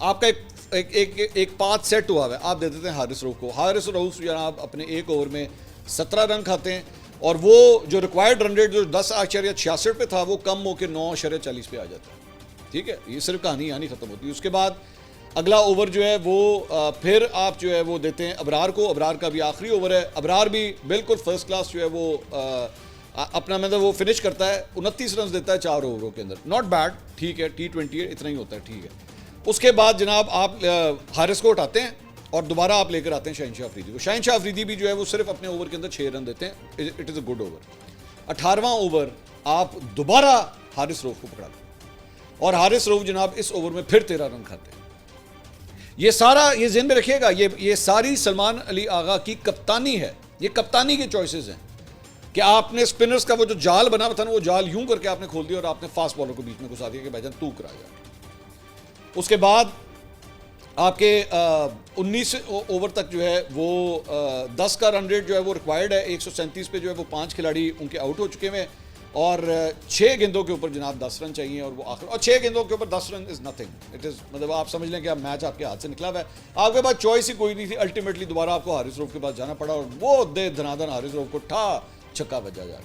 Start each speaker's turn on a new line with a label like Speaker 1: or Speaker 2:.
Speaker 1: आपका एक path set हुआ है, आप दे देते हैं हारिस रऊफ को। हारिस रऊफ जनाब अपने एक ओवर में 17 रन खाते हैं और वो जो रिक्वायर्ड रन रेट जो 10.66 पे था वो कम होकर 9.40 पे आ जाता है। ठीक है, ये सिर्फ कहानी यहाँ नहीं ख़त्म होती। उसके बाद अगला ओवर जो है वो फिर आप जो है वो देते हैं अबरार को। अबरार का भी आखिरी ओवर है, अबरार भी बिल्कुल फर्स्ट क्लास जो है वो अपना मतलब वो फिनिश करता है, 29 रन देता है 4 ओवरों के अंदर। नॉट बैड, ठीक है, T20 है, इतना ही होता है, ठीक है। उसके बाद जनाब आप हारिस को उठाते हैं और दोबारा आप लेकर आते हैं शहनशाह अफरीदी को। शहनशाह अफरीदी भी जो है वो सिर्फ अपने ओवर के अंदर 6 रन देते हैं, it is a good over. 18वां ओवर आप दोबारा हारिस रऊफ को पकड़ा दें और हारिस रऊफ जनाब इस ओवर में फिर 13 रन खाते हैं। ये सारा ये ज़हन में रखिएगा, ये सारी सलमान अली आगा की कप्तानी है, ये कप्तानी के चॉइसेस हैं कि आपने स्पिनर्स का वो जो जाल बना था ना, वो जाल यूं करके आपने खोल दिया और आपने फास्ट बॉलर को बीच में घुसा दिया कि भाईजान तू करा जा। उसके बाद आपके 19 ओवर तक जो है वो 10 का रन रेट जो है वो रिक्वायर्ड है। 137 पे जो है वो 5 खिलाड़ी उनके आउट हो चुके हैं और 6 गेंदों के ऊपर जनाब 10 रन चाहिए और वो आखिर, और 6 गेंदों के ऊपर 10 run is nothing. It is मतलब आप समझ लें कि आप मैच आपके हाथ से निकला हुआ है, आपके पास चॉइस ही कोई नहीं थी। अल्टीमेटली दोबारा आपको हारिस रऊफ के पास जाना पड़ा और वो दे धनाधन हारिस रऊफ को ठा छक्का बजा जाए।